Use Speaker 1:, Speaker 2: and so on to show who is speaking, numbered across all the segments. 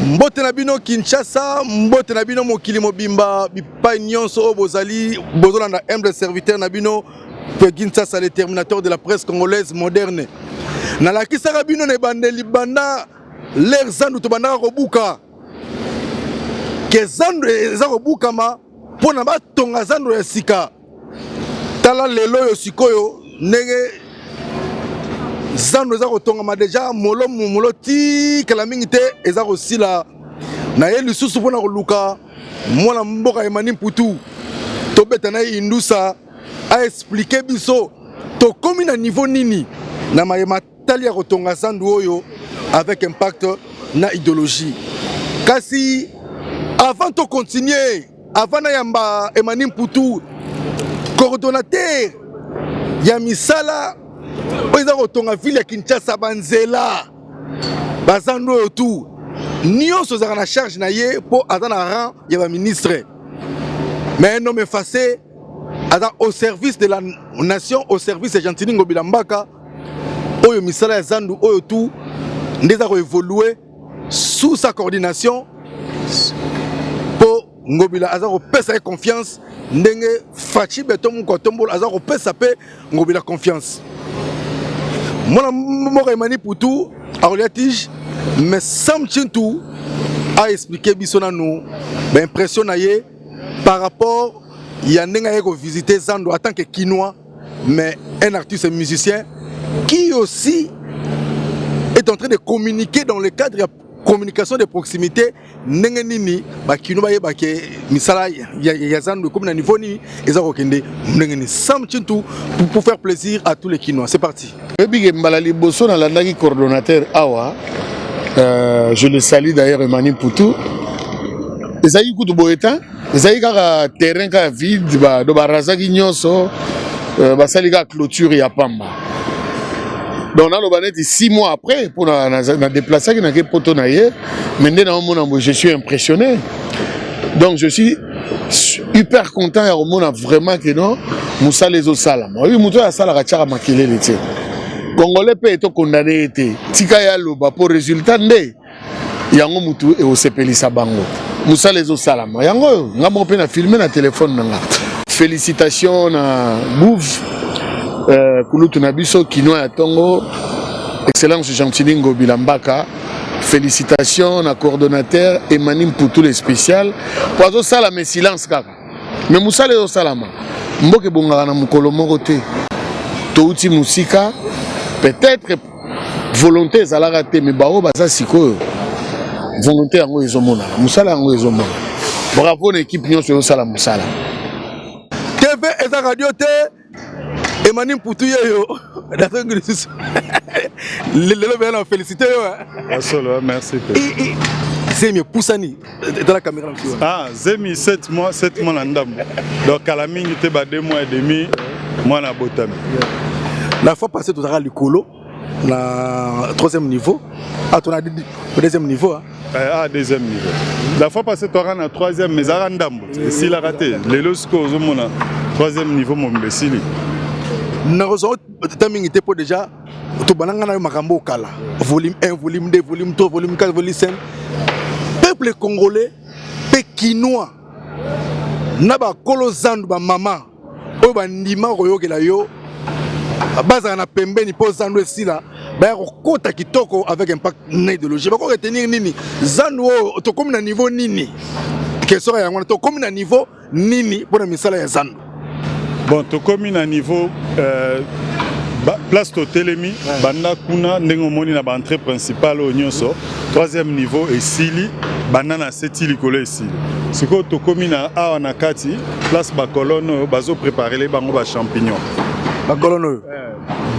Speaker 1: Mbote na bino Kinshasa, mbote na bino mokili mobimba, bipai nyonso bozali, bozolanda humble serviteur na bino, Kinshasa le terminateur de la presse congolaise moderne. Na la kisaka bino ne bandeli banda, l'air zandu to banda kobuka. Ke zandu eza kobuka ma, pona ba tonga zandu ya sika. Tala lelo yo sikoyo, nege zandu eza kotonga ma deja molo ti kala mingi te eza kosila na ye lisusu mpona koluka mwana mboka Emani Mputu tobeta na ye indusa a expliquer biso tokomi na niveau nini na mayema tali ya kotonga zandu oyo avec impact na idéologie. Kasi avant de continuer, avant na yamba Emani Mputu coordonnateur ya misala oiza kotonga ville ya Kinshasa banzela bazando oyo tout nyonso zaka na charge na ye po aza na rang ya ba ministre, mais un homme effacé aza au service de la nation, au service de Gentili Ngobila Mbaka oyo misala ya zandu oyo tout ndeza ko évoluer sous sa coordination po Ngobila aza ko pesa confiance ndenge Fachi Beton ko tombol aza ko pesa pe Ngobila confiance. Mon mort Emani Mputu a relatige, mais Sam Chintou a expliqué bisona nous, l'impression naie par rapport il y a n'enga visiter Zando en tant que Kinois, mais un artiste et musicien qui aussi est en train de communiquer dans le cadre de la communication de proximité n'enga nini ba Kino ba yeba ke misala ya Zando comme na niveau ni ezako kende n'enga ni Sam Chintou pour faire plaisir à tous les Kinois. C'est parti.
Speaker 2: Coordonnateur Awa, je le salue d'ailleurs Emani Mputu. Les aïe kutu boeta, les aïe kaka terrain ka vide, ba do barazaki nyonso, ba saliga clôture ya pamba. Donc on a le banet 6 mois après pour na déplacer qui na ke poto na ye, maintenant je suis impressionné. Donc je suis hyper content ya mona vraiment que non, Moussa les Osalama. Oui, Moussa ya sala ka chaka makile lete. Congolais peut être condamné tika ya loba pour résultat ndé yango mutu e osepelisa bango Moussa les Osalama yango ngamo pe na filmer na téléphone nanga. Félicitations na Bouf kulutu na biso Kinois ya Tongo, excellence Gentili Ngobila Mbaka. Félicitations na coordonnateur Emani Mputu le spécial pour sala mais silence kaka mais Moussa les Osalama mboke bongaka na mukolo moko te touti musika. Peut-être volonté ezala raté mais bao baza siko volonté yango ezomona musala yango ezomona. Bravo l'équipe nyonso yo sala musala.
Speaker 1: TV eza radio te Emani Mputu yo dato ngrisus lelo bela féliciter yo.
Speaker 3: Asolo merci.
Speaker 1: Zemi poussani dans la caméra.
Speaker 3: Ah Zemi 7 mois na ndambo. Donc à la mingi te ba 2 mois et demi moi na botami.
Speaker 1: La fois passée, tu as le colo, la 3e niveau. Ah, tu as dit le 2e niveau.
Speaker 3: Ah, 2e niveau. La fois passée, tu as le 3e, mais ça a s'il a raté. Les losco, au 3e niveau, mon imbécile.
Speaker 1: Nous avons déjà tu as makambo kala. Volume 1, volume 2, volume 3, volume 4, volume 5. Peuple congolais, pékinois, naba kolo zandu ba mama, oba ndima koyokela yo. Baza na pembeni po zandu esila ba kota kitoko avec impact na idéologie ba ko retenir nini zandu to comme na niveau nini que sera yango to comme na niveau nini pour na misala ya zandu.
Speaker 3: Bon to comme na niveau place to telemi banda kuna ndengo moni na ba entrée principale au nyonso 3e niveau et sili banda na seti likolo esili siko to comme na awa na kati place ba colonne bazo préparer les bango ba champignons
Speaker 1: ba colonne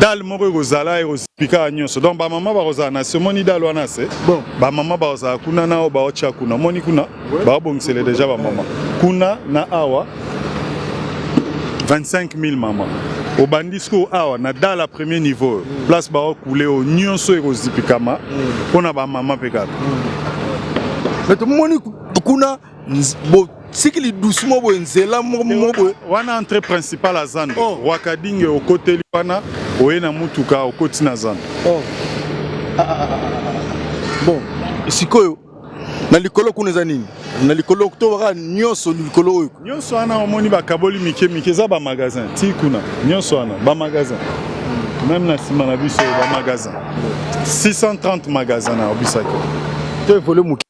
Speaker 3: dal moko kozala ekozipika nyonso donc ba mama ba kozala na semoni dal wana se
Speaker 1: bon
Speaker 3: ba mama ba kozala kuna na o ba ocha kuna moni kuna ba bongisele déjà ba mama kuna na awa 25 000 mama au bandisco awa na dal à premier niveau place ba couler au nyonso ekozipikama pona ba mama pekata
Speaker 1: mais tout moni kuna bo sikili doucement bo nzela mo
Speaker 3: wana entrée principale à Zando Wakadinge au côté wana oyena mutuka au côté na Zando
Speaker 1: bon sikoyo na likolo kuna eza nini na likolo tobaka nyonso likolo oyo
Speaker 3: nyonso wana omoni bakaboli mike eza bamagasin ti kuna nyonso wana bamagasin même na nsima na biso bamagasin 630 magasin na obisaki
Speaker 1: to evole moke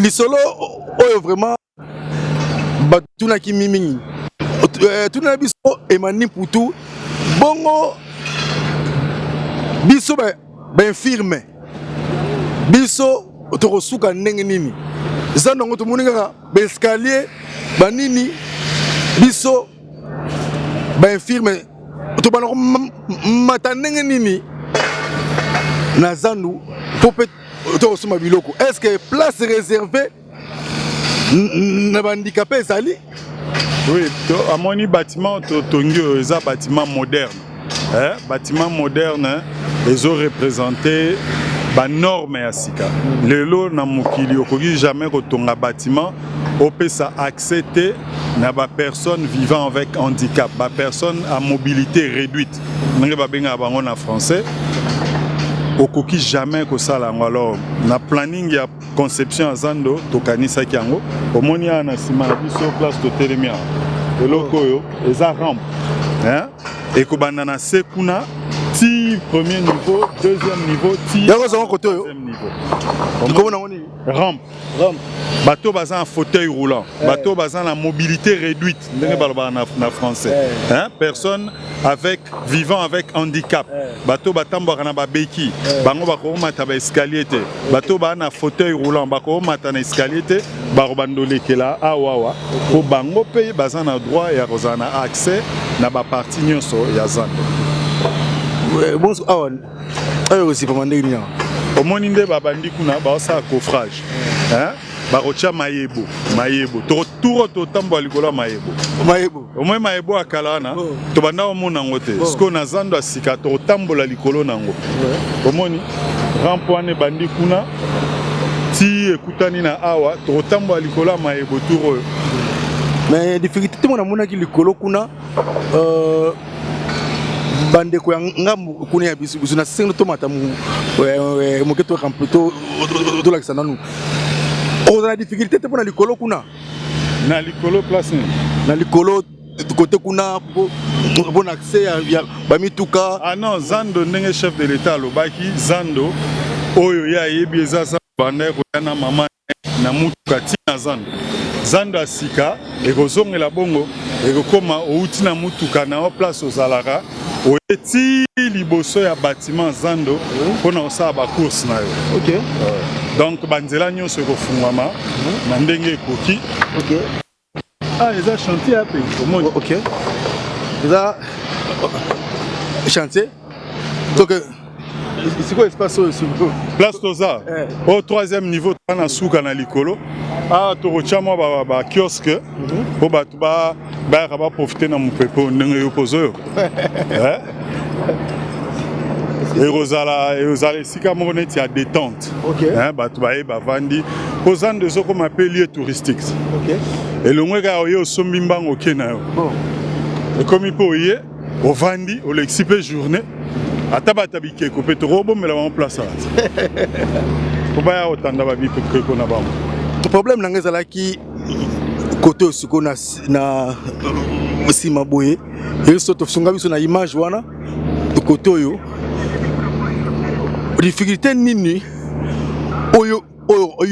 Speaker 1: lisolo oyo vraiment batunaki mingi tuna biso Emani Mputu bongo biso bainfirme biso tokosuka ndenge nini eza ndongo tomoni kaka baescalier banini biso bainfirme tobanako mata ndenge nini na zandu po mpe tokosomba biloko est-ce que place réservée na bandicapé ezali
Speaker 3: oui amoni bâtiment totongi oyo eza bâtiment moderne bâtiment moderne ezoreprésente banorme ya sika lelo na mokili okoki jamais kotonga bâtiment opesa accès te na bapersonne vivant avec handicap bapersonne à mobilité réduite ndenge babengaka bango na français okoki jamais kosala yango alors na planning ya conception ya zando tokanisaki yango omoni awa na nsima na biso place totelemi awa eloko oyo eza rampe ekobanda na se kuna ti premier niveau deuxième niveau ti troisième niveau rampe bateau baza en fauteuil roulant bateau baza na mobilité réduite ndenge balobaka na français personne avec vivant avec handicap bateau batambwaka na babeki bango bakomata ba escalier te bateau baa na fauteuil roulant bakomata na escalier te bakobandolekela awawa po bango mpe baza na droit ya kozala na accès na baparti nyonso ya zando
Speaker 1: bonso awa ayo kosipama ndenge nini awa
Speaker 3: omoni nde babandi kuna baosala coffrage bakotia mayebo toro totambola likolo ya mayebo omoi mayebo akala wana tobanda omona yango te sikoyo na zando ya sika totambola likolo nango omoni rampe wana ebandi kuna ti ekutani na awa totambola likolo ya mayebo toro oyo
Speaker 1: mais difficulté te mona monaki likolo kuna bandeko ya ngambu kuna ya biso na sengo tomata moke to rampe tolakisa nanu ozala difficulté te mpona likolo kuna
Speaker 3: na likolo place
Speaker 1: na likolo côté kuna bon accès ya bamituka
Speaker 3: ah non zando ndenge chef de l'état alobaki zando oyo ya yebi eza sa banda koya na mama na mutuka ti na zando asika ekozongela bongo ekokoma outi na mutuka na o place ozalaka oeti liboso ya bâtiment zando mpona kosala bacourse na yo
Speaker 1: okay.
Speaker 3: Donc banzela nyonso ekofungwama na ndenge ekoki eza chantier ape omoni
Speaker 1: ok eza chantier donc sikoyo espace oyo
Speaker 3: place toza au troisième niveau toza na suka na likolo awa tokotia mwa bakiosque mpo bato bayaka baprofite na mopepe ndenge yo pozo oyo ekozala esika moko neti ya détente bato baye bavandi mpo zando ezokoma mpe lieu touristique elongwe kaka oye osombi mbango oke na yo ekomi mpe oye ovandi olekisi mpe journée ata bata bikeko mpe tokobomela bango place wana po baya otanda babikeko na bango
Speaker 1: problème nanga ezalaki kote osiko na nsima boye eso tosunga biso na image wana kote oyo difficulté nini oyo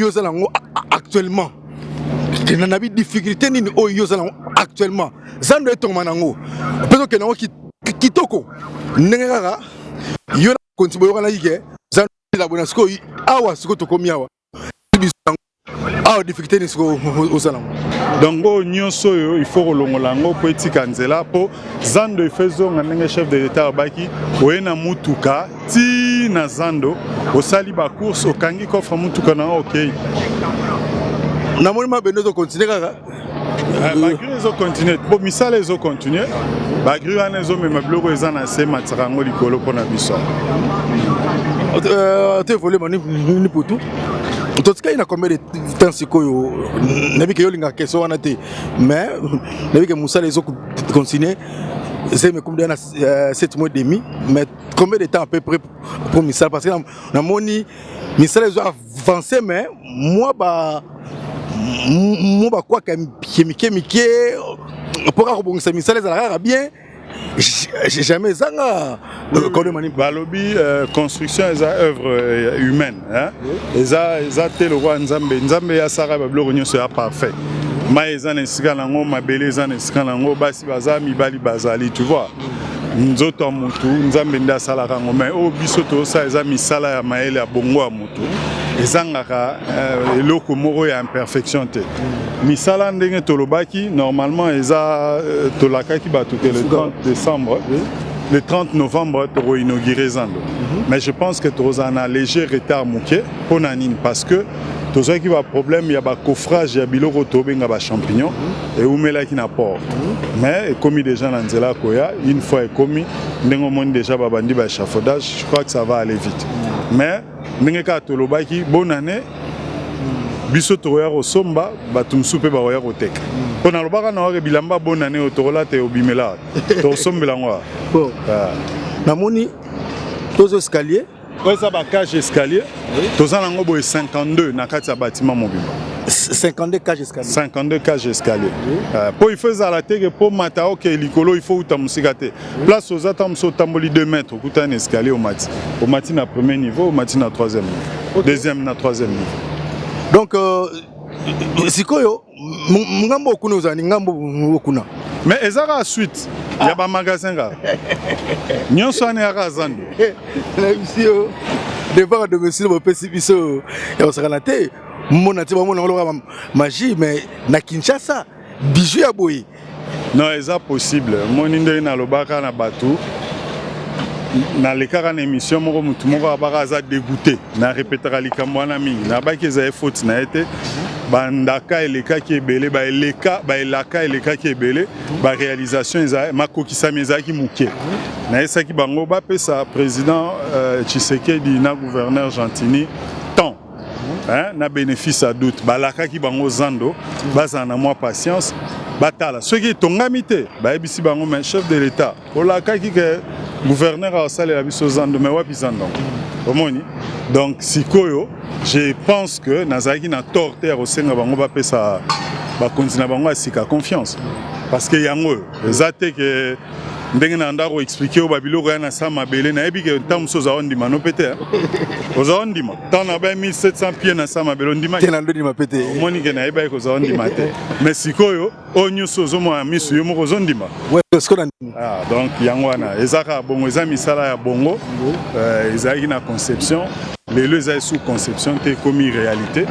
Speaker 1: ozala yango actuellement na bi difficulté nini oyo ozala yango actuellement zando etongama nango mpe tokende yango kitoko ndenge kaka yo na konti boyoka na yike zando elabona sikoyo awa sikoyo tokomi awa awa difficulté nini sikoyo ozala yango
Speaker 3: donc oyo nyonso oyo il faut kolongola yango mpo etika nzela mpo zando efezonga ndenge chef de l'état abaki oye na mutuka ti na zando osali bacourse okangi kofre mutuka na okei
Speaker 1: namoni mabende ezokontinue kaka
Speaker 3: bagri ezokontinue po misala ezokontinue bagri wana ezomema biloko eza na se mataka yango likolo mpona biso
Speaker 1: to evole Emani Mputu totikai na combien de temps sikoyo nabike yolinga keso wana te mais nabike musala ezokontinue c'est comme 7 mois et demi, mais combien de temps à peu près pour Missal? Parce que dans mon Missal ils ont avancé, mais moi quoi que pour rebondir Missal ils ont bien. J'ai jamais zanga
Speaker 3: balobi construction eza œuvre humaine hein eza te le roi nzambe ya sara babiloko nyonso ya parfait ma eza na esika nango mabele eza na esika nango basi baza mibali bazali tu vois nzoto mutu nzambe nda asalaka ngo mais o biso tosa eza misala ya maele ya bongo ya mutu ezangaka eloko moko ya imperfection te misala ndenge tolobaki normalement eza tolakaki bato le 30 décembre le 30 novembre toro inauguré Zando mais je pense que toza un léger retard muke pona nini parce que toza ki ba problème ya ba coffrage ya biloko tobenga ba champignons et umelaki na port mais comme déjà na nzela koya une fois commis ndengo monde déjà ba bandi ba échafaudage je crois que ça va aller vite mais ndenge ka tolobaki bonne année biso toya kosomba bato mosusu mpe bakoya koteka mpo na lobaka na wake bilamba bonne année otokola te obimela tosombela ngo
Speaker 1: namoni tozo escalier
Speaker 3: oyo eza bacage escalier toza nango boye 52 na kati ya bâtiment mobimba
Speaker 1: 52 cage escalier
Speaker 3: 52 cage escalier mpo il faut ezala teke mpo mata oke likolo il faut uta mosika te place oza ta mosu otamboli 2 mètres okuta na escalier omati na premier niveau omati na troisième niveau deuxième na troisième niveau
Speaker 1: donc sikoyo ngambo okuna ozali ngambo okuna
Speaker 3: mais ezaka suite ya ba magasin ga nyonso ane yaka Zando
Speaker 1: monsieur devant de monsieur bopesi biso ya osakana te mona te bamona ngoloka magie mais na Kinshasa bijou ya boye
Speaker 3: non eza possible moni ndenge na lobaka na bato na lekaka na émission moko mutu moko abaka aza dégoûté na répétera likambo wana mingi na baki eza faute na ete bandaka elekaki ebele baelaka elekaki ebele baréalisation makokisami ezalaki moke nayesaki bango bapesa président Tshisekedi na gouverneur Gentini temps na bénéfice à doute balakaki bango Zando bazala na mwa patience batala soki etongami te bayebisi bango mais chef de l'état olakaki ke gouverneur asalela biso Zando mais wapi Zando omoni donc sikoyo je pense que nazalaki na torte ya kosenga bango bapesa bakonzi na bango asika confiance parce que yango eza te ke ndenge na ndako expliquer ba biloko ya na sa mabele na yebi ke ntamu so za ondima no pete oza ondima tant na ba 1700 pieds na sa mabele ondima
Speaker 1: te na ndima pete
Speaker 3: omoni ke na yeba ko za ondima te mais sikoyo onyo so zo mo misu yo moko zondima donc yango wana ezaka bongo eza misala ya bongo ezaki na conception lelo eza sous conception te komi réalité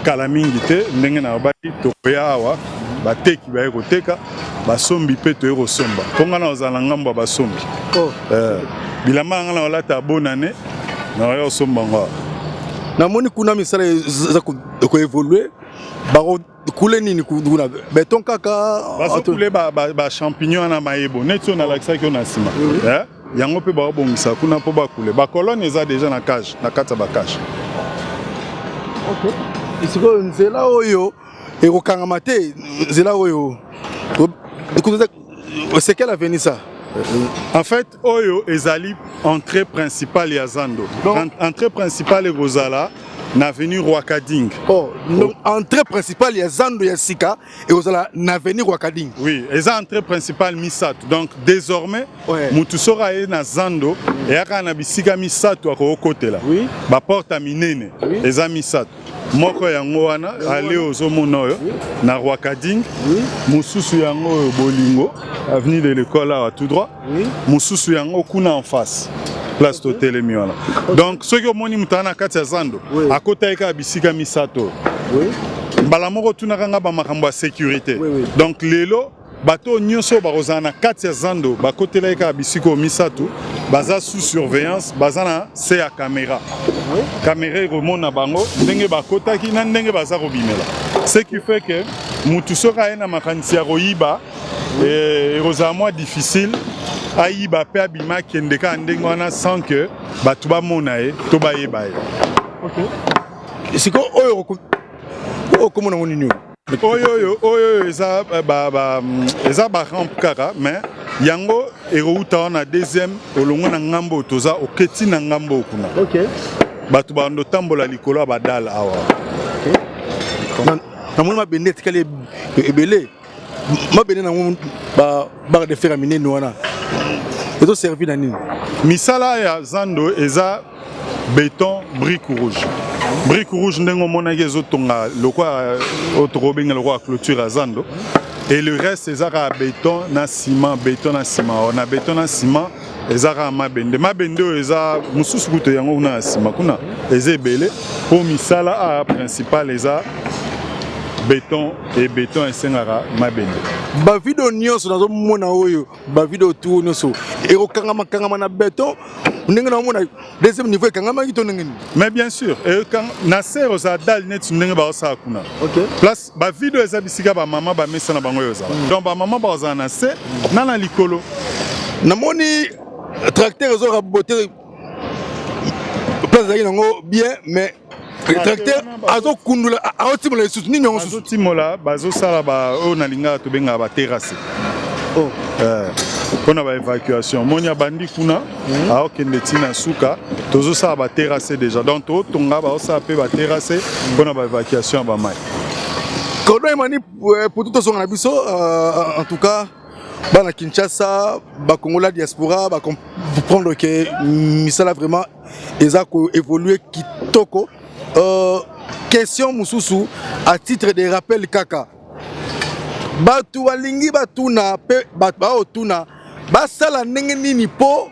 Speaker 3: kala mingi te ndenge na baki tokoya awa bateki baye koteka basombi mpe toye kosomba mponga na ozala ngambo ya basombi bilamba nga na olata bonne année na oya osomba ngo
Speaker 1: namoni kuna misala eza koévolue bakokule nini kuna beton kaka
Speaker 3: bazokule bachampignon wana mayebo neti oyo nalakisaki oyo na nsima yango mpe bakobongisa kuna mpo bakule bakolone eza deja na cage na kati ya bacage
Speaker 1: sikoyo nzela oyo ekokangama te nzela oyo c'est quelle avenue ça
Speaker 3: en fait oyo ezali entrée principale ya Zando entrée principale ekozala na avenue Rwakading.
Speaker 1: Oh, donc entrée principale ya Zando ya sika et ozala na avenue Rwakading.
Speaker 3: Oui, eza entrée principale Misato. Donc désormais mutu sora e na Zando et aka na bisika Misato ako kotela.
Speaker 1: Oui.
Speaker 3: Ba porte a minene eza Misato. Moko yango wana ale ozomona oyo na Rwakading. Mususu yango bolingo avenue de l'école à tout droit. Mususu yango kuna en face. Place Totelemi wana. Donc ceux qui ont moni mutana kati ya Zando akota eka bisika Misato. Mbala moko tunaka nga ba makambo ya sécurité. Donc lelo bato nyonso barozana kati ya Zando bakotela eka bisiko Misato baza sous surveillance bazana se ya caméra. Caméra remona bango ndenge bakotaki na ndenge baza kobimela. Ce qui fait que mutu soka ena makanisi ya koyiba et rosa difficile ayiba pe abima kendeka ndenge wana sans que bato bamona ye to bayeba ye.
Speaker 1: Siko oyo okomona nini
Speaker 3: oyo eza ba rampe kaka mais yango erouta wana deuxième olongo na ngambo toza oketi na ngambo kuna.
Speaker 1: OK.
Speaker 3: Batu bando tambola likolo badal awa.
Speaker 1: Na moni mabende tikali ebele. Mabende na ba de fer mine wana. Ezo servi na nini?
Speaker 3: Misala ya Zando eza béton brique rouge. Brique rouge ndengo monaki ezotonga lokwa otrobenga lokwa clôture à Zando. Et le reste ezaka béton na ciment, béton na ciment. On a béton na ciment ezaka mabende. Mabende eza mususu kuto yango na ciment kuna. Eza ebele pour misala a principal eza béton et béton esengaka mabende.
Speaker 1: Ba video nyonso nazo mona oyo, ba video tout nyonso. Ero kangama na béton. Ndenge na mona deuxième niveau kangama kito ndenge. Mais
Speaker 3: bien sûr, et quand Nasser oza dal net ndenge ba osa kuna.
Speaker 1: OK.
Speaker 3: Place ba video eza bisika ba mama ba mesa na bango yoza. Donc ba mama ba oza na se na likolo.
Speaker 1: Na moni tracteur ezo raboter place za yango bien mais tracteur azo kundula aotimola lisusu nini yango susu
Speaker 3: timola bazo sala ba o na linga to benga ba terrasse.
Speaker 1: Oh.
Speaker 3: Pona ba évacuation monia bandi kuna aokende tina suka tozo sala ba terrasse déjà donc to tonga ba osa pe ba terrasse pona ba évacuation ba mai.
Speaker 1: Kodo emani pour tout son na biso en tout cas bana Kinshasa ba Congola diaspora ba comprendre que misala vraiment ezako évoluer kitoko. Question mususu à titre de rappel kaka batu walingi batuna pe batuna basala ndenge nini po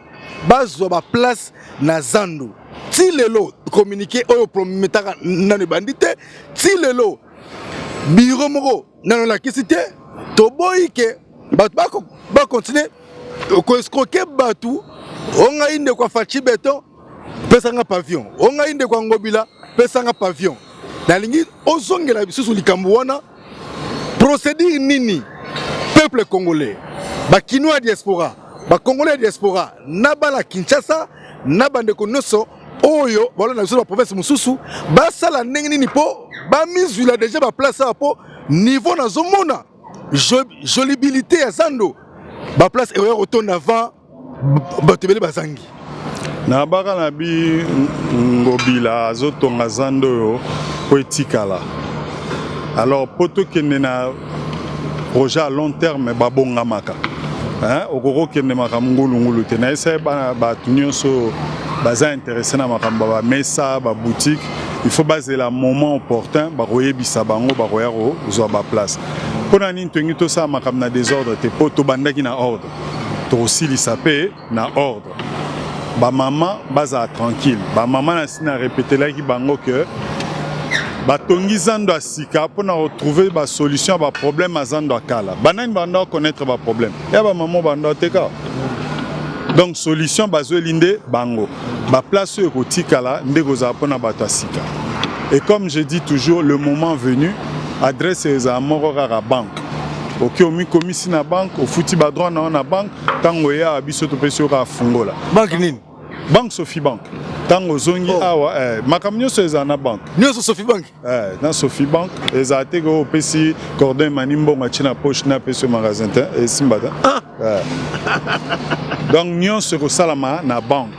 Speaker 1: bazwa ba place na Zando ti lelo communiquer oyo prometaka nanu bandite ti lelo bureau moko nanu la kisite to boyike batu ba continuer ko escroquer batu onga inde kwa fachi beton pesanga pavillon onga inde kwa ngobila pesanga pavillon nalingi ozongela bisusu likambo wana procédure nini peuple congolais ba kinois diaspora ba congolais diaspora na bala Kinshasa na bandeko noso oyo bala na biso ba province mususu basala ndenge nini po ba mizula déjà ba place po niveau na zomona jolibilité ya Zando ba place erreur auton avant batebele bazangi
Speaker 3: na baka na bi ngobila azotonga Zando yo po etikala. Alors poto kende na projet à long terme babonga maka hein okoko kende makambo ngulu te na esa ba tunyoso baza intéressé na makambo ba mesa ba boutique il faut baser la moment opportun ba royebisa bango ba royaro zo ba place pona ni ntengi to sa makambo na désordre te poto bandaki na ordre to aussi li sapé na ordre ba maman baza tranquille ba maman na sina répéter là ki bango que batongi Zando asika pour retrouver ba solution ba problème à Zando akala banani banda connaître ba problème ya ba maman banda teka donc solution bazo linde bango ba place ko tikala ndeko za pona bato asika et comme je dis toujours le moment venu adresse za morora banque OK omi komisi na banque au futi ba droit na banque tango ya biso to pesio ka fungola
Speaker 1: banque nini
Speaker 3: banque Sophie Bank tango zongi awa makambo nyonso eza na banque
Speaker 1: nyonso Sophie Bank
Speaker 3: na Sophie Bank eza te ko pesi cordon manimbo ngachina poche na pesi magasin te et simbata donc nyonso ko salama na banque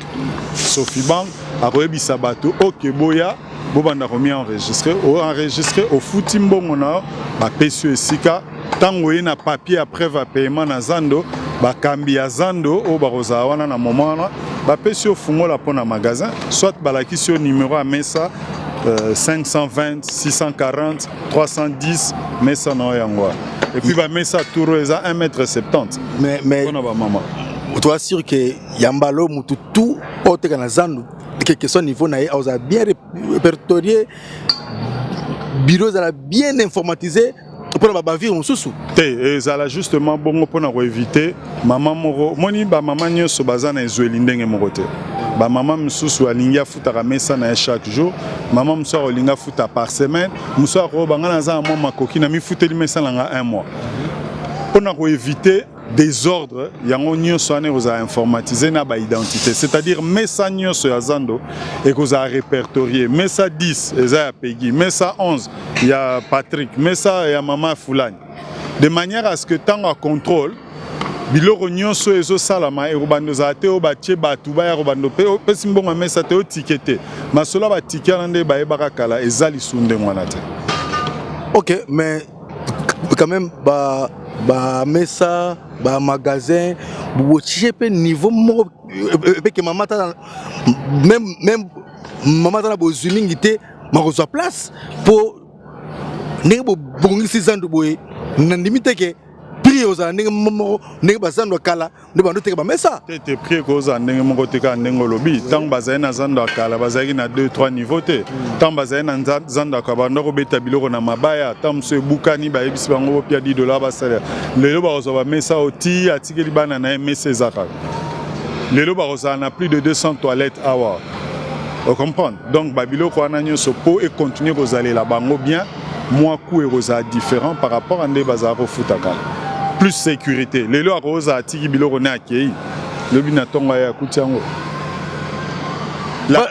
Speaker 3: Sophie Bank akoyebisa bato OK boya bobanda komi enregistrer au futi mbongo na ba pesi esika tango na papier après va paiement na Zando bakambi ya Zando o baroza wana na moment wana bapesi yo fungola pona magasin soit balakisi yo numéro à mesa 520 640 310 mesa na yango et puis ba mesa tour eza 1m70
Speaker 1: mais
Speaker 3: pona ba maman
Speaker 1: tu assures que yambalo mutu tout oteka na Zando que son niveau na a bien répertorié bureau za bien informatisé pour la bavir mususu
Speaker 3: te ezala justement bongo pona ko éviter maman moko moni ba maman nyonso bazana ezweli ndenge moko te ba maman mususu alingi afutaka mesa na chaque jour maman mususu alingi afuta par semaine mususu akobanga na za mwa makoki na mifuteli mesa nanga 1 mois pona ko éviter désordre yango nyonso ane oza informatiser na ba identité c'est-à-dire mesa nyonso ya Zando et koza répertorier mesa 10 eza ya Peggy mesa 11 ya Patrick mesa ya maman Fulani de manière à ce que tant à contrôle biloko nyonso ezosalama ekobanda ozala te oyo batie bato baya kobanda opesi mbongo mesa te otike te masolo batike wana nde bayebaka kala eza lisu ndenge wana te.
Speaker 1: Ok, mais quand même ba mesa ba magasin botie pe niveau moko pe que maman ta même maman ta na bozumingi te makozwa place pour ndenge bongisi zandu boye na limite ke prix aux ndenge moko ndenge bazando kala nde bando teka ba mesa
Speaker 3: te prix koza ndenge moko teka ndenge lobi tant bazali na zando kala bazali na 2-3 niveaux te tant bazali na zando ka bando ko beta biloko na mabaya tant mso bukani ba yebisi bango pia $10 basala lelo ba kozwa ba mesa oti atikeli bana na mesa ezaka lelo ba kozwa na plus de 200 toilettes awa. Vous comprenez? Donc, Babylone, et continuer aux aller là-bas bien, moins coût et rosa différent par rapport à des bazar au foutaka. Plus sécurité. Les lois rosa tiki bilo on est accueilli. Le binaton à Koutiango. La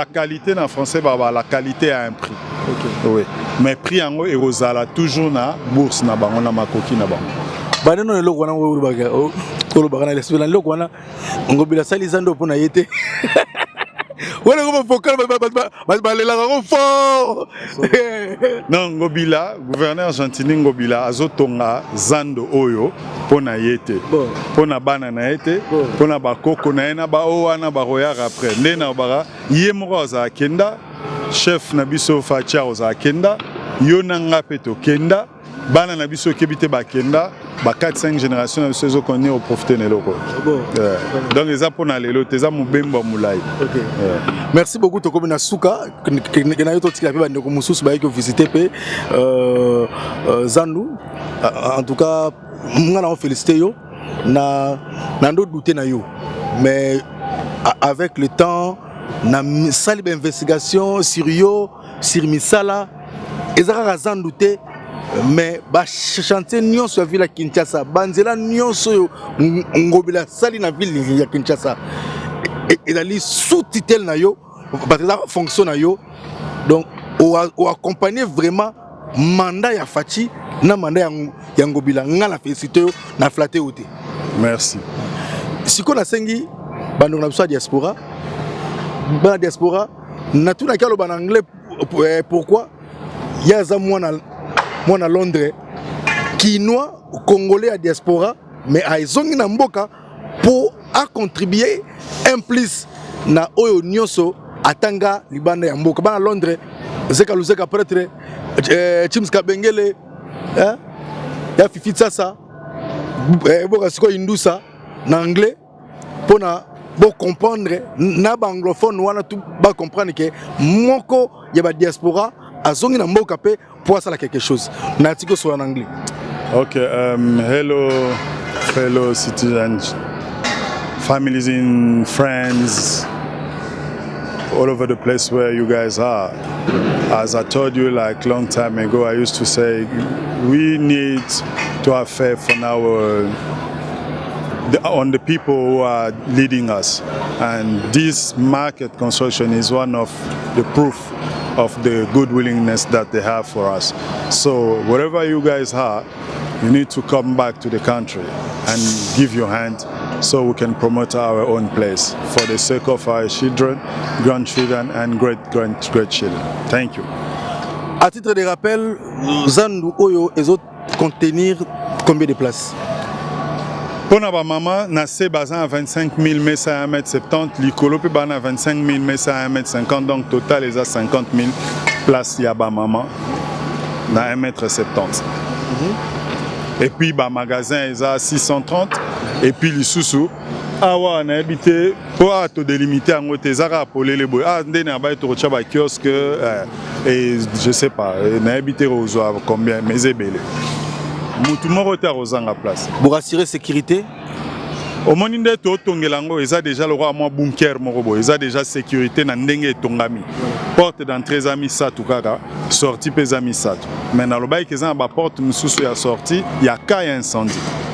Speaker 3: qualité dans français, la qualité a un prix. Okay. Oui. Mais prix en haut et rosa là toujours na bourse na ba on a makoki na ba.
Speaker 1: Banano le lokwana wo baga o ko baga na lesbela lokwana ngobila salizando pona yete. Voilà comment focal balela fort.
Speaker 3: Non ngobila gouverneur Gentini ngobila azotonga zando oyo pona yete pona bana na yete pona bakoko na ena ba o wana ba royar après ndena bara yemoko za kenda chef na biso facha za kenda yona ngapeto kenda bana na biso kebite ba kenda ba 4-5 générations na biso connaît au profiter ne loko. Donc les apona lelo teza mubemba mulai.
Speaker 1: OK. Merci beaucoup to komina suka na yoto tika pe bande ko mususu ba yeko visiter pe Zandu en tout cas ngana on féliciter yo na ndo douter na yo mais avec le temps na sali ba investigation sur yo sur misala ezaka Zandu te mais ba chanter nyonso ya ville ya Kinshasa banzela nyonso ngobila sali na ville ya Kinshasa et ali sous-titel na yo parce que ça fonctionne na yo donc o accompagner vraiment mandat ya Fachi na mandat ya ngobila ngala féliciter yo na flatter oté.
Speaker 3: Merci.
Speaker 1: Siko na sengi bando na biso diaspora ba diaspora na tuna kalo ba anglais pourquoi ya za moi à Londres, Kinois, Congolais à diaspora, mais à Zongi Namboka pour contribuer un plus na Oyo Nyoso à Tanga, Liban et Mboka. À Londres, Zeka Luzeka prêtre, Chims Kabengele, ya Fifi Tsasa, Boka Siko Indusa, en anglais, pour comprendre, na anglophone, wana tout ba comprendre que moko yaba diaspora à Zongi Namboka pour ça quelque chose. Natiko soit en anglais.
Speaker 3: Okay, hello fellow citizens, families and friends all over the place where you guys are. As I told you like long time ago, I used to say we need to have faith on the people who are leading us, and this market construction is one of the proof of the good willingness that they have for us. So wherever you guys are, you need to come back to the country and give your hand so we can promote our own place for the sake of our children, grandchildren and great-grandchildren. Thank you.
Speaker 1: À titre de rappel, Zandu Oyo est contenir combien de places?
Speaker 3: Pour ma maman, nassé bazan à 25 000 mètres à 1m70, l'icolo peut à 25 000 mètres à 1m50, donc total les a 50 000 places yaba maman à 1m70. Et puis bah magasin ils a 630 et puis les sous awa on a habité pour te délimiter en haute zara pour les boy ah ndene abaye to chaba kiosque et je sais pas on a habité aux combien mais ebele mutu moko te rozanga place
Speaker 1: pour assurer sécurité.
Speaker 3: Au moment où tu tongelango, ils ont déjà le roi moi bunker morobo, ils ont déjà sécurité na ndenge tongami. Porte d'entrée amis ça tout kaka, sortie pes amis ça. Mais dans le bail qu'ils ont ba porte mususu ya sortie, il y a cas incendie.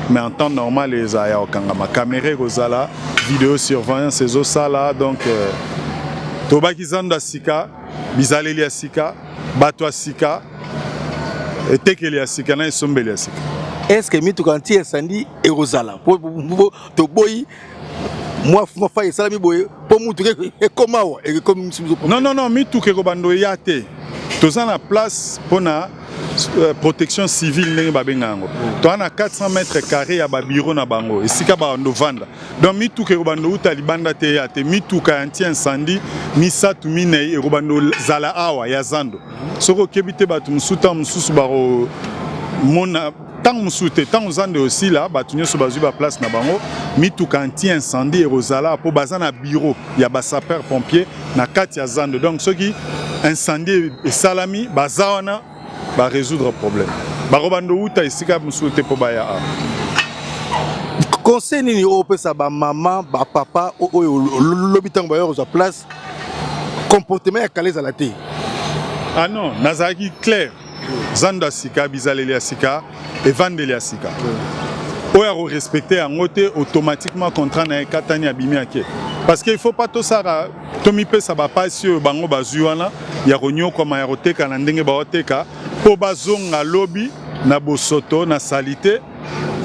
Speaker 3: Mais en temps normal les aya okanga ma caméra rozala, vidéo surveillance ces ça là donc toba kizanda sika, bizaleli ya sika, bato sika et tekeli ya sika na sombeli ya sika.
Speaker 1: est-ce que mituka anti incendie et rozala to boy moi fa salami boy pour mutuka et comment et comme
Speaker 3: non mituka ko bando yate toza na place pona protection civile ndenge babengango to ana 400 mètres carrés ya ba bureau na bango esika ba ndo vanda donc mituka ko bando uta libanda te yate mituka anti incendie misatu minei ko bando zala awa ya zando soko kebite batu musuta mususu baro mona tant musute tant zande aussi là batu nyoso bazu ba place na bango mituka anti incendie et rozala po bazana bureau ya ba sapeur pompier na kati ya zando donc soki incendie et salami bazawana ba résoudre problème ba robando uta isika musute po baya
Speaker 1: conseil nini opesa ba maman ba papa oyo lobitango ba yo za place comportement ya kaleza la te
Speaker 3: ah non nazaki clair zanda sika bizaleli sika et vandeli sika oya ko respecter en te automatiquement contrat na katani abimi ake parce que il faut pas tout ça tomi pesa ba pasio bango bazuana ya ronyo koma ya roteka na ndenge ba oteka po bazonga lobby na bosoto na salité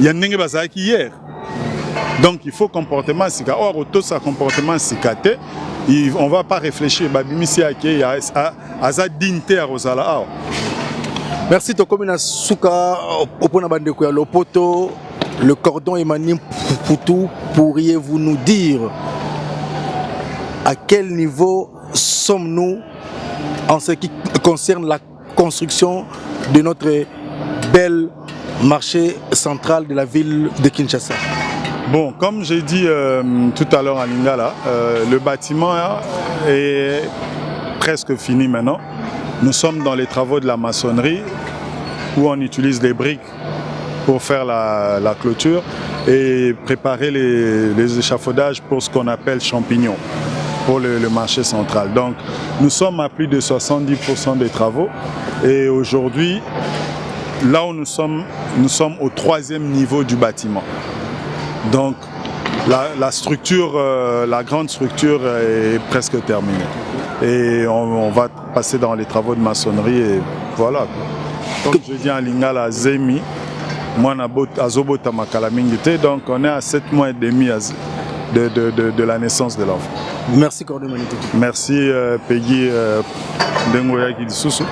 Speaker 3: ya ndenge bazaki hier donc il faut comportement sika or tout ça comportement sikate on va pas réfléchir babimisi ake ya aza dignité à rozala ah.
Speaker 1: Merci Tokomina Souka opona bandeko ya Lopoto le cordon Emmanuel Poutou, pourriez-vous nous dire à quel niveau sommes-nous en ce qui concerne la construction de notre bel marché central de la ville de Kinshasa?
Speaker 3: Bon, comme j'ai dit tout à l'heure à Lingala, le bâtiment est presque fini maintenant. Nous sommes dans les travaux de la maçonnerie où on utilise les briques pour faire la clôture et préparer les échafaudages pour ce qu'on appelle champignons, pour le marché central. Donc nous sommes à plus de 70% des travaux et aujourd'hui, là où nous sommes au 3e niveau du bâtiment. Donc la structure, la grande structure est presque terminée. Et on va passer dans les travaux de maçonnerie et voilà. Comme je dis en lingala, Zemi, moi Azobota Makalamingite, donc on est à 7 mois et demi de la naissance de l'enfant.
Speaker 1: Merci Cordon Manito.
Speaker 3: Merci Peggy Dengoya Kidisusu.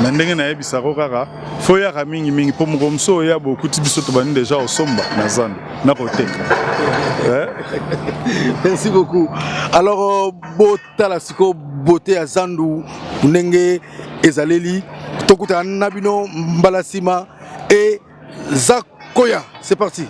Speaker 3: Ndenge na yebisa rokaka fo ya mingi mingi po mukomso ya bokuti biso to bani déjà au somba na zando na koteka.
Speaker 1: Merci beaucoup. Alors botala siko beauté ya zandu ndenge ezaleli tokuta nabino mbalasima et Zakoya. C'est parti.